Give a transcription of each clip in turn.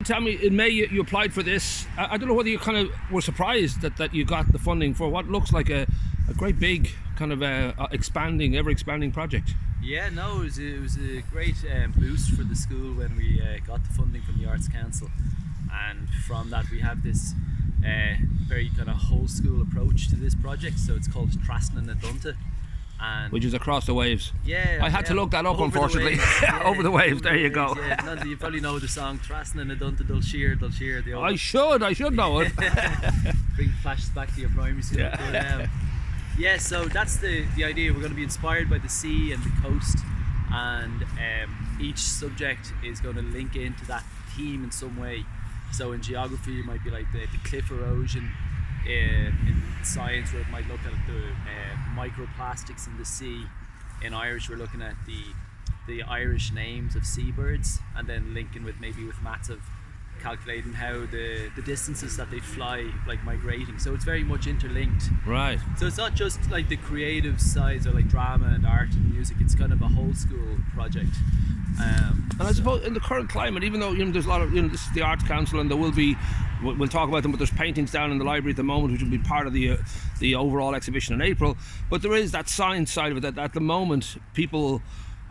Tell me, in May you applied for this. I don't know whether you kind of were surprised that you got the funding for what looks like a great big kind of ever-expanding project. Yeah, no, it was a great boost for the school when we got the funding from the Arts Council, and from that we have this very kind of whole school approach to this project. So it's called Trasna na dTonna, and which is across the waves. Yeah, I had to look that up, over unfortunately. The waves, yeah, over the waves. There you go. Yeah. No, you probably know the song Trasna na dTonna dul sheer. I should know it. Bring flashes back to your primary school. Yeah. But, yeah, so that's the idea. We're going to be inspired by the sea and the coast, and each subject is going to link into that theme in some way. So in geography it might be like the cliff erosion, in science where it might look at the microplastics in the sea. In Irish we're looking at the Irish names of seabirds, and then linking with maths of calculating how the distances that they fly, like migrating. So it's very much interlinked. Right. So it's not just like the creative sides or like drama and art and music, it's kind of a whole school project. And I suppose in the current climate, even though there's a lot of this is the Arts Council, and there will be, we'll talk about them, but there's paintings down in the library at the moment which will be part of the overall exhibition in April. But there is that science side of it that at the moment people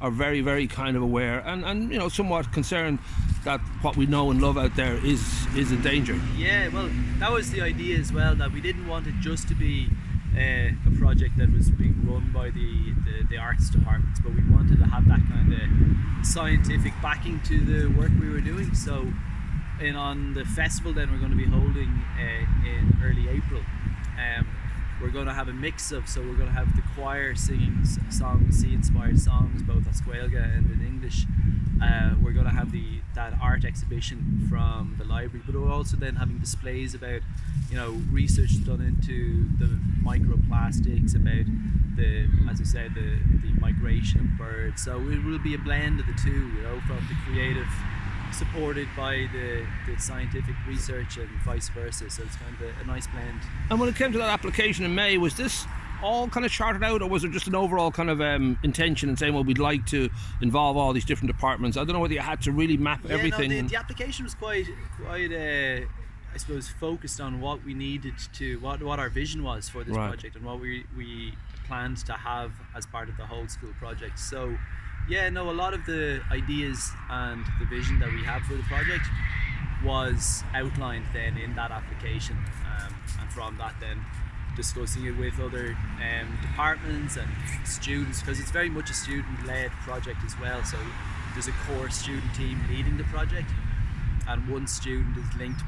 are very, very kind of aware and somewhat concerned that what we know and love out there is in danger. Yeah, well, that was the idea as well, that we didn't want it just to be a project that was being run by the arts departments, but we wanted to have that kind of scientific backing to the work we were doing. So on the festival then we're going to be holding in early April, we're going to have a mix of, so we're going to have the choir singing songs, sea-inspired songs, both Oscuelga and in English. We're going to have that art exhibition from the library, but we're also then having displays about, research done into the microplastics, about as I said, the migration of birds. So it will be a blend of the two, from the creative supported by the scientific research and vice versa. So it's kind of a nice blend. And when it came to that application in May, was this all kind of charted out, or was there just an overall kind of intention in saying, well, we'd like to involve all these different departments? I don't know whether you had to really map everything. No, the application was quite I suppose focused on what we needed to, what our vision was for this project, and what we planned to have as part of the whole school project. So a lot of the ideas and the vision that we have for the project was outlined then in that application, and from that then discussing it with other departments and students, because it's very much a student-led project as well. So there's a core student team leading the project, and one student is linked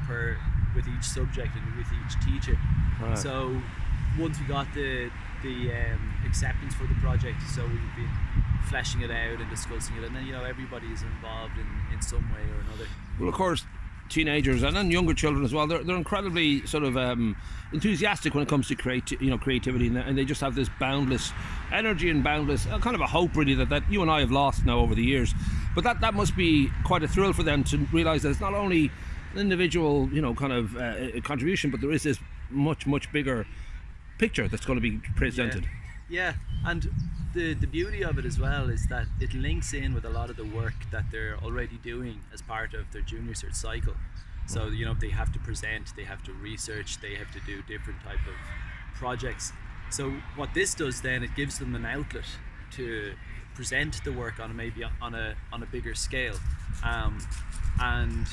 with each subject and with each teacher. Right. So once we got the acceptance for the project, so we've been fleshing it out and discussing it, and then everybody is involved in some way or another. Well, of course, teenagers and then younger children as well, they're incredibly sort of enthusiastic when it comes to creativity, and they just have this boundless energy and boundless kind of a hope really that you and I have lost now over the years. But that must be quite a thrill for them to realise that it's not only an individual kind of contribution, but there is this much bigger picture that's going to be presented. Yeah, and the beauty of it as well is that it links in with a lot of the work that they're already doing as part of their junior cert cycle. So they have to present, they have to research, they have to do different type of projects. So what this does then, it gives them an outlet to present the work on a bigger scale, and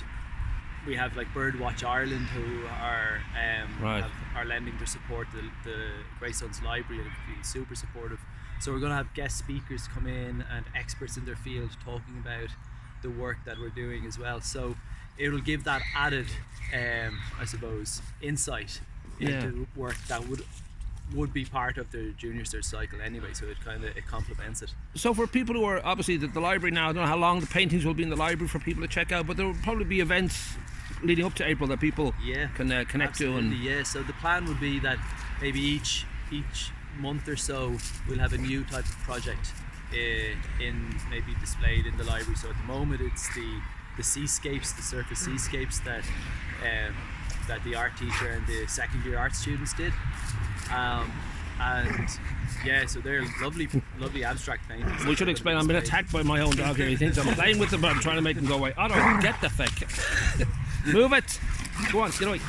we have like Birdwatch Ireland who are lending their support to the Greystones Library and have been super supportive. So we're going to have guest speakers come in and experts in their field talking about the work that we're doing as well. So it will give that added, I suppose, insight into work that would be part of the junior cert cycle anyway. So it complements it. So for people who are obviously the library now, I don't know how long the paintings will be in the library for people to check out, but there will probably be events leading up to April that people can connect to. And so the plan would be that maybe each month or so we'll have a new type of project maybe displayed in the library. So at the moment it's the seascapes, the surface seascapes that the art teacher and the second year art students did. And yeah, so they're lovely abstract paintings. We should explain, I'm being attacked by my own dog here. He thinks I'm playing with him, but I'm trying to make him go away. Otto, get the feck. Move it. Go on, get away.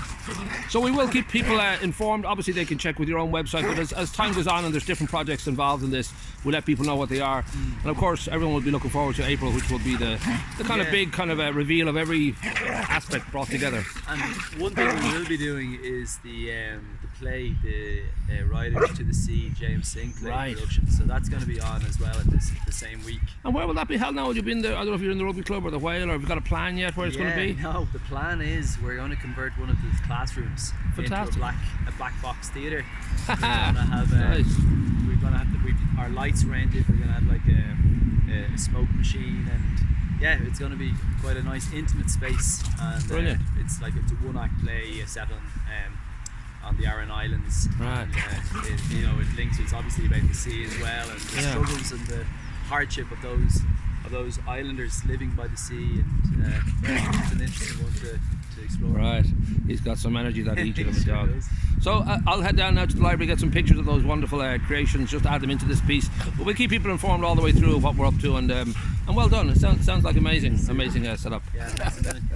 So we will keep people informed. Obviously they can check with your own website, but as time goes on and there's different projects involved in this, we'll let people know what they are. And of course everyone will be looking forward to April, which will be the kind of big kind of reveal of every aspect brought together. And one thing we will be doing is the play, the Riders to the Sea James Sinclair production. So that's going to be on as well at the same week. And where will that be held now? Will you be in the, I don't know if you're in the rugby club or the Whale, or have you got a plan yet where it's going to be? No, the plan is we're going to convert one of the classrooms into a black box theatre. We're going to have our lights rented. We're going to have like a smoke machine, and yeah, it's going to be quite a nice intimate space. And brilliant. It's a one-act play set on the Aran Islands. Right. And, it links. It's obviously about the sea as well, and the struggles and the hardship of those islanders living by the sea, and it's an interesting one to explore. Right, he's got some energy, that Egypt of a Sure dog. does. So I'll head down now to the library, get some pictures of those wonderful creations, just add them into this piece. But we'll keep people informed all the way through of what we're up to, and well done. It sounds like amazing setup. Yeah, thanks a million.